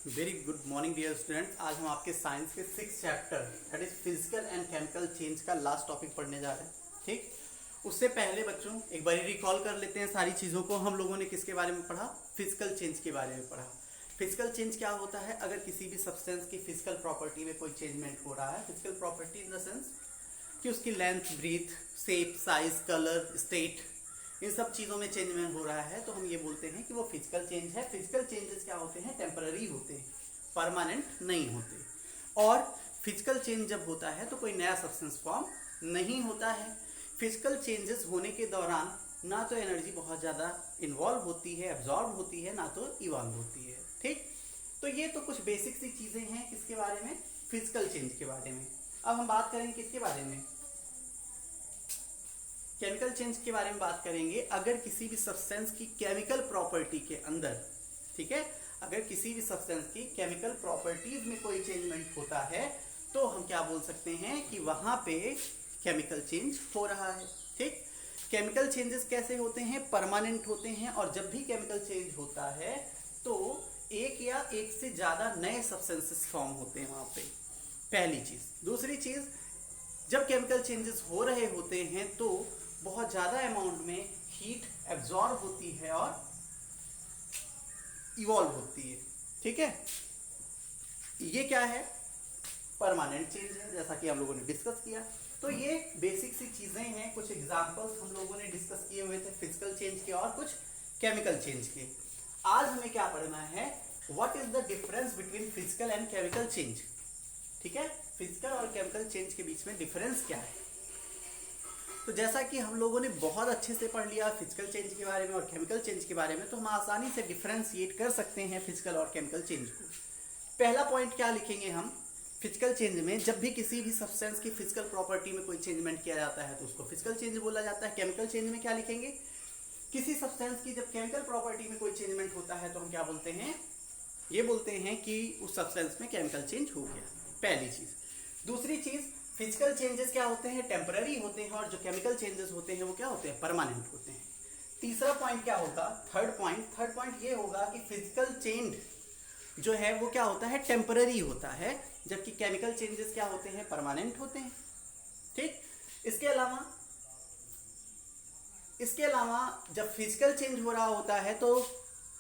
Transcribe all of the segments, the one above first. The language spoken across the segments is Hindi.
Very good morning dear students. आज हम आपके साइंस के 6th chapter that is physical and chemical change का लास्ट टॉपिक पढ़ने जा रहे हैं। ठीक, उससे पहले बच्चों एक बार रिकॉल कर लेते हैं सारी चीज़ों को। हम लोगों ने किसके बारे में पढ़ा? फिजिकल चेंज के बारे में पढ़ा। फिजिकल चेंज क्या होता है? अगर किसी भी सब्सटेंस की फिजिकल प्रॉपर्टी में कोई चेंजमेंट हो रहा है, फिजिकल प्रॉपर्टी इन द सेंस कि उसकी length, breadth, shape, size, colour, state, इन सब चीज़ों में चेंजमेंट हो रहा है तो हम ये बोलते हैं कि वो फिजिकल चेंज है। फिजिकल चेंजेस क्या होते हैं? टेम्पररी होते हैं, परमानेंट नहीं होते। और फिजिकल चेंज जब होता है तो कोई नया सब्सटेंस फॉर्म नहीं होता है। फिजिकल चेंजेस होने के दौरान ना तो एनर्जी बहुत ज़्यादा इन्वॉल्व होती है, एब्जॉर्ब होती है, ना तो इवॉल्व होती है। ठीक, तो ये तो कुछ बेसिक सी चीज़ें हैं किसके बारे में? फिजिकल चेंज के बारे में। अब हम बात करेंगे किसके बारे में? केमिकल चेंज के बारे में बात करेंगे। अगर किसी भी सब्सटेंस की केमिकल प्रॉपर्टी के अंदर, ठीक है, अगर किसी भी सब्सटेंस की केमिकल प्रॉपर्टीज में कोई चेंजमेंट होता है तो हम क्या बोल सकते हैं कि वहां पे केमिकल चेंज हो रहा है। ठीक, केमिकल चेंजेस कैसे होते हैं? परमानेंट होते हैं। और जब भी केमिकल चेंज होता है तो एक या एक से ज्यादा नए सब्सटेंसेस फॉर्म होते हैं वहां पे, पहली चीज। दूसरी चीज, जब केमिकल चेंजेस हो रहे होते हैं तो बहुत ज़्यादा अमाउंट में हीट एब्जॉर्ब होती है और इवॉल्व होती है। ठीक है, ये क्या है? परमानेंट चेंज है, जैसा कि हम लोगों ने डिस्कस किया। तो ये बेसिक सी चीज़ें हैं, कुछ एग्जांपल्स हम लोगों ने डिस्कस किए हुए थे फिजिकल चेंज के और कुछ केमिकल चेंज के। आज हमें क्या पढ़ना है? What is the difference between physical and chemical change. ठीक है, फिजिकल और केमिकल चेंज के बीच में डिफरेंस क्या है? तो जैसा कि हम लोगों ने बहुत अच्छे से पढ़ लिया फिजिकल चेंज के बारे में और केमिकल चेंज के बारे में, तो हम आसानी से डिफरेंशिएट कर सकते हैं फिजिकल और केमिकल चेंज को। पहला पॉइंट क्या लिखेंगे हम? फिजिकल चेंज में जब भी किसी भी सब्सटेंस की फिजिकल प्रॉपर्टी में कोई चेंजमेंट किया जाता है तो उसको फिजिकल चेंज बोला जाता है। केमिकल चेंज में क्या लिखेंगे? किसी सब्सटेंस की जब केमिकल प्रॉपर्टी में कोई चेंजमेंट होता है तो हम क्या बोलते हैं? ये बोलते हैं कि उस सब्सटेंस में केमिकल चेंज हो गया, पहली चीज। दूसरी चीज, फिजिकल चेंजेस क्या होते हैं? टेम्पररी होते हैं। और जो केमिकल चेंजेस होते हैं वो क्या होते हैं? परमानेंट होते हैं। तीसरा पॉइंट क्या होगा? थर्ड पॉइंट ये होगा कि फिजिकल चेंज जो है वो क्या होता है? टेम्पररी होता है, जबकि केमिकल चेंजेस क्या होते हैं? परमानेंट होते हैं। ठीक, इसके अलावा जब फिजिकल चेंज हो रहा होता है तो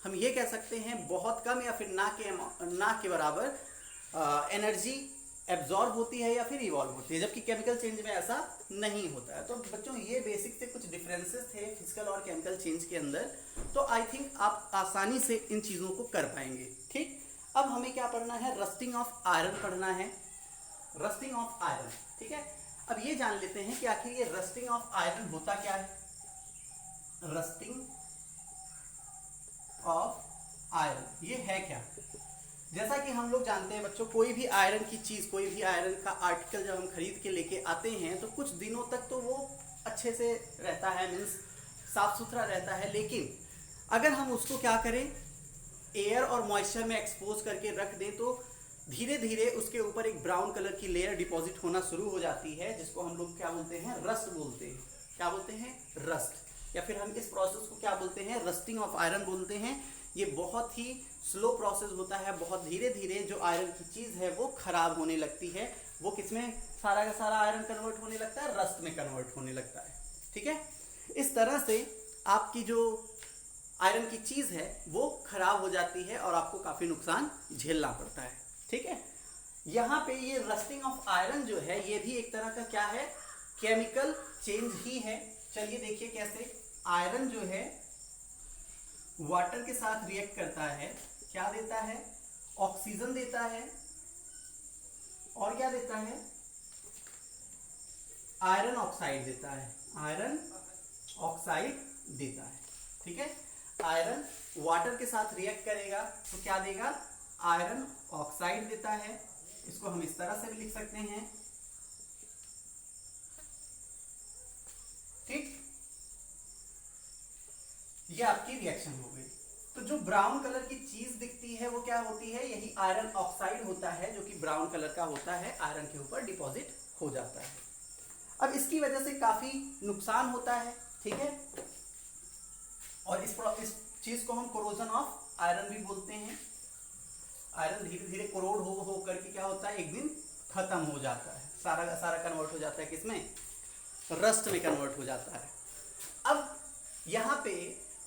हम ये कह सकते हैं बहुत कम या फिर ना के बराबर एनर्जी एब्जॉर्ब होती है या फिर इवॉल्व होती है, जबकि केमिकल चेंज में ऐसा नहीं होता है। तो बच्चों ये बेसिक से कुछ डिफरेंसेस थे फिजिकल और केमिकल चेंज के अंदर। तो आई थिंक आप आसानी से इन चीज़ों को कर पाएंगे। ठीक, अब हमें क्या पढ़ना है? रस्टिंग ऑफ आयरन पढ़ना है। रस्टिंग ऑफ आयरन, ठीक है। अब ये जान लेते हैं कि आखिर ये रस्टिंग ऑफ आयरन होता क्या है। रस्टिंग ऑफ आयरन ये है क्या? जैसा कि हम लोग जानते हैं बच्चों, कोई भी आयरन की चीज, कोई भी आयरन का आर्टिकल जब हम खरीद के लेके आते हैं तो कुछ दिनों तक तो वो अच्छे से रहता है, मीन्स साफ सुथरा रहता है। लेकिन अगर हम उसको क्या करें, एयर और मॉइस्चर में एक्सपोज करके रख दें तो धीरे धीरे उसके ऊपर एक ब्राउन कलर की लेयर डिपॉजिट होना शुरू हो जाती है, जिसको हम लोग क्या बोलते हैं? रस्ट बोलते हैं। क्या बोलते हैं? रस्ट। या फिर हम इस प्रोसेस को क्या बोलते हैं? रस्टिंग ऑफ आयरन बोलते हैं। ये बहुत ही स्लो प्रोसेस होता है, बहुत धीरे धीरे जो आयरन की चीज है वो खराब होने लगती है। वो किसमें सारा का सारा आयरन कन्वर्ट होने लगता है? रस्ट में कन्वर्ट होने लगता है। ठीक है, इस तरह से आपकी जो आयरन की चीज है वो खराब हो जाती है और आपको काफी नुकसान झेलना पड़ता है। ठीक है, यहाँ पे ये रस्टिंग ऑफ आयरन जो है ये भी एक तरह का क्या है? केमिकल चेंज ही है। चलिए देखिए कैसे। आयरन जो है वाटर के साथ रिएक्ट करता है, क्या देता है? ऑक्सीजन देता है। और क्या देता है? आयरन ऑक्साइड देता है। आयरन ऑक्साइड देता है। ठीक है, आयरन वाटर के साथ रिएक्ट करेगा तो क्या देगा? आयरन ऑक्साइड देता है। इसको हम इस तरह से भी लिख सकते हैं। ठीक, ये आपकी रिएक्शन हो गई। तो जो ब्राउन कलर की चीज दिखती है वो क्या होती है? यही आयरन ऑक्साइड होता है, जो कि ब्राउन कलर का होता है, आयरन के ऊपर डिपॉजिट हो जाता है। अब इसकी वजह से काफी नुकसान होता है। ठीक है, और इस चीज को हम कोरोजन ऑफ आयरन भी बोलते हैं। आयरन धीरे धीरे कोरोड हो करके क्या होता है, एक दिन खत्म हो जाता है, सारा का सारा कन्वर्ट हो जाता है किसमें, रस्ट में कन्वर्ट हो जाता है। अब यहाँ पे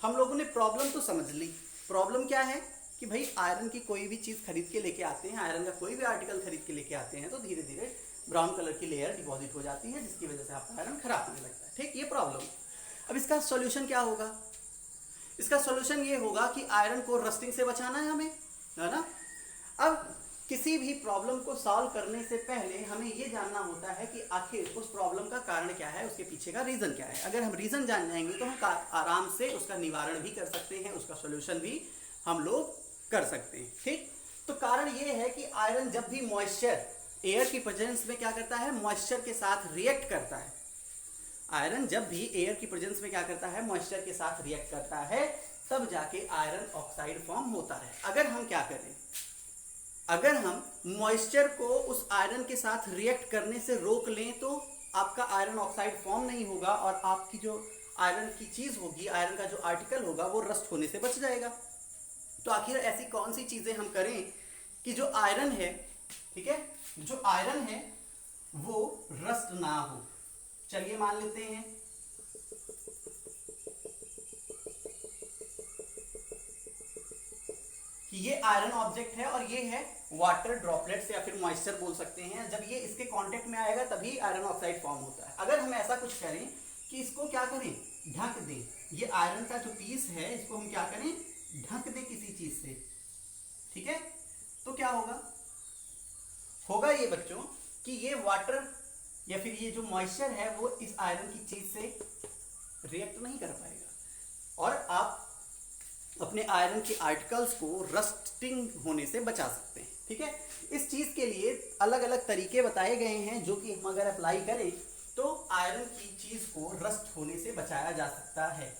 हम लोगों ने प्रॉब्लम तो समझ ली। प्रॉब्लम क्या है कि भाई आयरन की कोई भी चीज़ खरीद के लेके आते हैं, आयरन का कोई भी आर्टिकल खरीद के लेके आते हैं तो धीरे धीरे ब्राउन कलर की लेयर डिपॉजिट हो जाती है, जिसकी वजह से आपका आयरन खराब होने लगता है। ठीक, ये प्रॉब्लम। अब इसका सॉल्यूशन क्या होगा? इसका सॉल्यूशन ये होगा कि आयरन को रस्टिंग से बचाना है हमें, है ना। अब किसी भी प्रॉब्लम को सॉल्व करने से पहले हमें ये जानना होता है कि आखिर उस प्रॉब्लम का कारण क्या है, उसके पीछे का रीजन क्या है। अगर हम रीजन जान जाएंगे तो हम आराम से उसका निवारण भी कर सकते हैं, उसका सॉल्यूशन भी हम लोग कर सकते हैं। ठीक, तो कारण ये है कि आयरन जब भी मॉइस्चर, एयर की प्रेजेंस में क्या करता है, मॉइस्चर के साथ रिएक्ट करता है। आयरन जब भी एयर की प्रेजेंस में क्या करता है, मॉइस्चर के साथ रिएक्ट करता है, तब जाके आयरन ऑक्साइड फॉर्म होता है। अगर हम क्या करें, अगर हम मॉइस्चर को उस आयरन के साथ रिएक्ट करने से रोक लें तो आपका आयरन ऑक्साइड फॉर्म नहीं होगा और आपकी जो आयरन की चीज होगी, आयरन का जो आर्टिकल होगा वो रस्ट होने से बच जाएगा। तो आखिर ऐसी कौन सी चीजें हम करें कि जो आयरन है, ठीक है, जो आयरन है वो रस्ट ना हो। चलिए मान लेते हैं कि ये आयरन ऑब्जेक्ट है और ये है वाटर ड्रॉपलेट्स या फिर मॉइस्चर बोल सकते हैं। जब ये इसके कांटेक्ट में आएगा तभी आयरन ऑक्साइड फॉर्म होता है। अगर हम ऐसा कुछ करें कि इसको क्या करें, ढक दें, ये आयरन का जो पीस है इसको हम क्या करें, ढक दें किसी चीज से, ठीक है, तो क्या होगा, होगा ये बच्चों कि ये वाटर या फिर ये जो मॉइस्चर है वो इस आयरन की चीज से रिएक्ट नहीं कर पाएगा और आप अपने आयरन के आर्टिकल्स को रस्टिंग होने से बचा सकते हैं। ठीक है, इस चीज के लिए अलग अलग तरीके बताए गए हैं जो कि हम अगर अप्लाई करें तो आयरन की चीज को रस्ट होने से बचाया जा सकता है।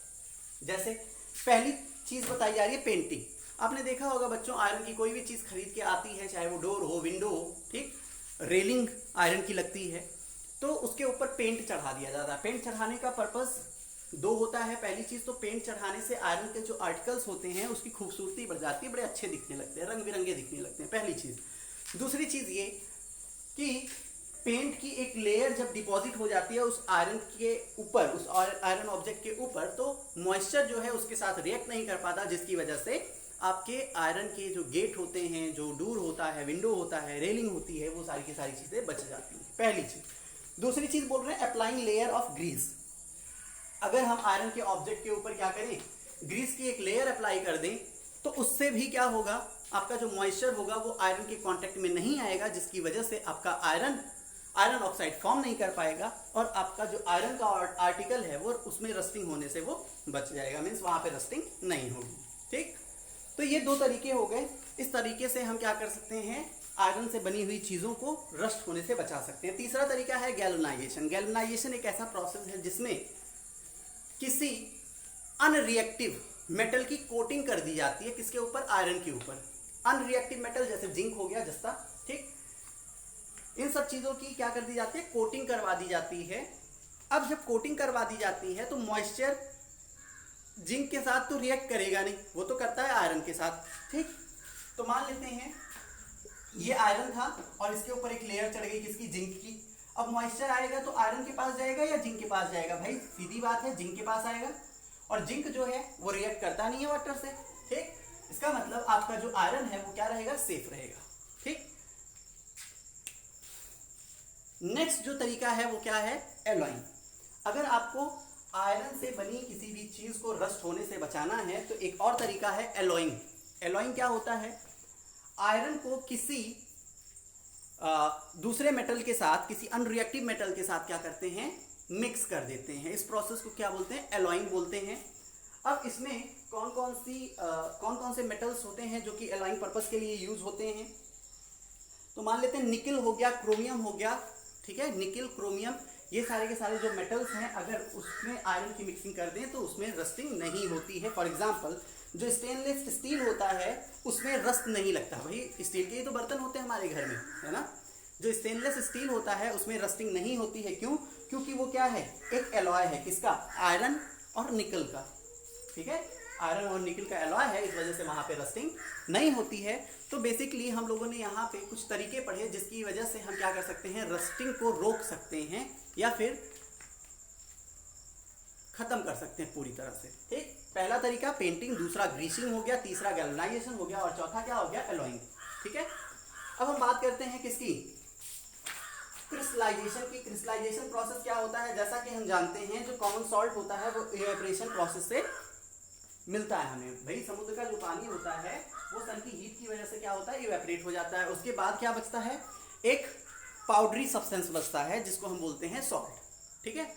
जैसे पहली चीज बताई जा रही है पेंटिंग। आपने देखा होगा बच्चों, आयरन की कोई भी चीज खरीद के आती है, चाहे वो डोर हो, विंडो हो, ठीक, रेलिंग आयरन की लगती है तो उसके ऊपर पेंट चढ़ा दिया जाता है। पेंट चढ़ाने का पर्पस दो होता है। पहली चीज तो पेंट चढ़ाने से आयरन के जो आर्टिकल्स होते हैं उसकी खूबसूरती बढ़ जाती है, बड़े अच्छे दिखने लगते हैं, रंग बिरंगे दिखने लगते हैं, पहली चीज। दूसरी चीज ये कि पेंट की एक लेयर जब डिपॉजिट हो जाती है उस आयरन के ऊपर, उस आयरन ऑब्जेक्ट के ऊपर, तो मॉइस्चर जो है उसके साथ रिएक्ट नहीं कर पाता, जिसकी वजह से आपके आयरन के जो गेट होते हैं, जो डोर होता है, विंडो होता है, रेलिंग होती है, वो सारी की सारी चीजें बच जाती हैं, पहली चीज। दूसरी चीज बोल रहे हैं अप्लाइंग लेयर ऑफ ग्रीस। अगर हम आयरन के ऑब्जेक्ट के ऊपर क्या करें, ग्रीस की एक लेयर अप्लाई कर दें तो उससे भी क्या होगा, आपका जो मॉइस्चर होगा वो आयरन के कांटेक्ट में नहीं आएगा, जिसकी वजह से आपका आयरन ऑक्साइड फॉर्म नहीं कर पाएगा और आपका जो आयरन का आर्टिकल है वो उसमें रस्टिंग होने से वो बच जाएगा, मीन्स वहां पे रस्टिंग नहीं होगी। ठीक, तो ये दो तरीके हो गए। इस तरीके से हम क्या कर सकते हैं, आयरन से बनी हुई चीजों को रस्ट होने से बचा सकते हैं। तीसरा तरीका है गैल्वेनाइजेशन। गैल्वेनाइजेशन एक ऐसा प्रोसेस है जिसमें किसी अनरिएक्टिव मेटल की कोटिंग कर दी जाती है, किसके ऊपर, आयरन के ऊपर। अनरिएक्टिव मेटल जैसे जिंक हो गया, जस्ता, ठीक, इन सब चीजों की क्या कर दी जाती है, कोटिंग करवा दी जाती है। अब जब कोटिंग करवा दी जाती है तो मॉइस्चर जिंक के साथ तो रिएक्ट करेगा नहीं, वो तो करता है आयरन के साथ। ठीक, तो मान लेते हैं ये आयरन था और इसके ऊपर एक लेयर चढ़ गई किसकी, जिंक की। अब मॉइस्चर आएगा तो आयरन के पास जाएगा या जिंक के पास जाएगा, भाई सीधी बात है, जिंक के पास आएगा। और जिंक जो है वो रिएक्ट करता नहीं है वाटर से। ठीक, इसका मतलब आपका जो आयरन है वो क्या रहेगा, सेफ रहेगा। ठीक, नेक्स्ट जो तरीका है वो क्या है, एलॉइंग। अगर आपको आयरन से बनी किसी भी चीज को रस्ट होने से बचाना है तो एक और तरीका है एलॉइंग। एलॉइंग क्या होता है, आयरन को किसी दूसरे मेटल के साथ, किसी अनरिएक्टिव मेटल के साथ क्या करते हैं, मिक्स कर देते हैं। इस प्रोसेस को क्या बोलते हैं, एलॉइंग बोलते हैं। अब इसमें कौन कौन से मेटल्स होते हैं जो कि एलॉइंग पर्पस के लिए यूज होते हैं, तो मान लेते हैं निकिल हो गया, क्रोमियम हो गया, ठीक है, निकिल, क्रोमियम, ये सारे के सारे जो मेटल्स हैं अगर उसमें आयरन की मिक्सिंग कर दें तो उसमें रस्टिंग नहीं होती है। फॉर एग्जांपल जो स्टेनलेस स्टील होता है उसमें रस्ट नहीं लगता। भाई स्टील के ही तो बर्तन होते हैं हमारे घर में, है ना। जो स्टेनलेस स्टील होता है उसमें रस्टिंग नहीं होती है, क्यों, क्योंकि वो क्या है, एक एलॉय है, किसका, आयरन और निकल का। ठीक है, आयरन और निकल का एलॉय है, इस वजह से वहाँ पे रस्टिंग नहीं होती है। तो बेसिकली हम लोगों ने यहाँ पे कुछ तरीके पढ़े जिसकी वजह से हम क्या कर सकते हैं, रस्टिंग को रोक सकते हैं या फिर खत्म कर सकते हैं पूरी तरह से। ठीक, पहला तरीका पेंटिंग, दूसरा ग्रीसिंग हो गया, तीसरा गैल्वेनाइजेशन हो गया और चौथा क्या हो गया, एलॉइंग। ठीक है, अब हम बात करते हैं किसकी, क्रिस्टलाइजेशन की। क्रिस्टलाइजेशन प्रोसेस क्या होता है, जैसा कि हम जानते हैं जो कॉमन सॉल्ट होता है वो इवेपोरेशन प्रोसेस से मिलता है हमें। भाई समुद्र का जो पानी होता है वो सन की हीट की वजह से क्या होता है, इवेपोरेट हो जाता है। उसके बाद क्या बचता है, एक पाउडरी सब्सटेंस बचता है जिसको हम बोलते हैं सॉल्ट। ठीक है,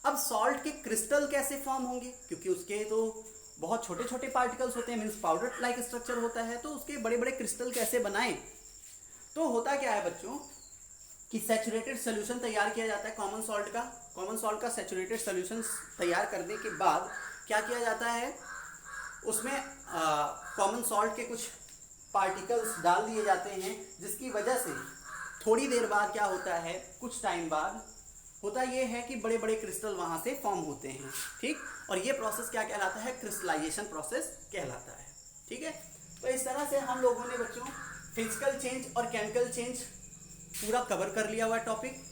अब सॉल्ट के क्रिस्टल कैसे फॉर्म होंगे, क्योंकि उसके तो बहुत छोटे छोटे पार्टिकल्स होते हैं, मीन्स पाउडर लाइक स्ट्रक्चर होता है, तो उसके बड़े बड़े क्रिस्टल कैसे बनाएं। तो होता क्या है बच्चों कि सैचुरेटेड सोल्यूशन तैयार किया जाता है कॉमन सॉल्ट का। कॉमन सॉल्ट का सैचुरेटेड सोल्यूशन तैयार करने के बाद क्या किया जाता है, उसमें कॉमन सॉल्ट के कुछ पार्टिकल्स डाल दिए जाते हैं, जिसकी वजह से थोड़ी देर बाद क्या होता है, कुछ टाइम बाद होता ये है कि बड़े बड़े क्रिस्टल वहाँ से फॉर्म होते हैं। ठीक, और ये प्रोसेस क्या कहलाता है, क्रिस्टलाइजेशन प्रोसेस कहलाता है। ठीक है, तो इस तरह से हम लोगों ने बच्चों फिजिकल चेंज और केमिकल चेंज पूरा कवर कर लिया हुआ टॉपिक।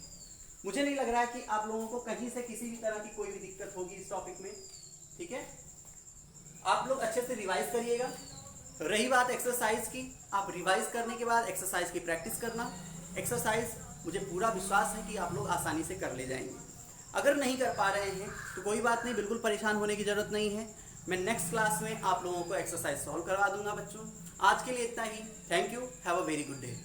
मुझे नहीं लग रहा है कि आप लोगों को कहीं से किसी भी तरह की कोई भी दिक्कत होगी इस टॉपिक में। ठीक है, आप लोग अच्छे से रिवाइज करिएगा। रही बात एक्सरसाइज की, आप रिवाइज करने के बाद एक्सरसाइज की प्रैक्टिस करना। एक्सरसाइज मुझे पूरा विश्वास है कि आप लोग आसानी से कर ले जाएंगे। अगर नहीं कर पा रहे हैं तो कोई बात नहीं, बिल्कुल परेशान होने की जरूरत नहीं है। मैं नेक्स्ट क्लास में आप लोगों को एक्सरसाइज सॉल्व करवा दूंगा बच्चों। आज के लिए इतना ही। Thank you, have a very good day.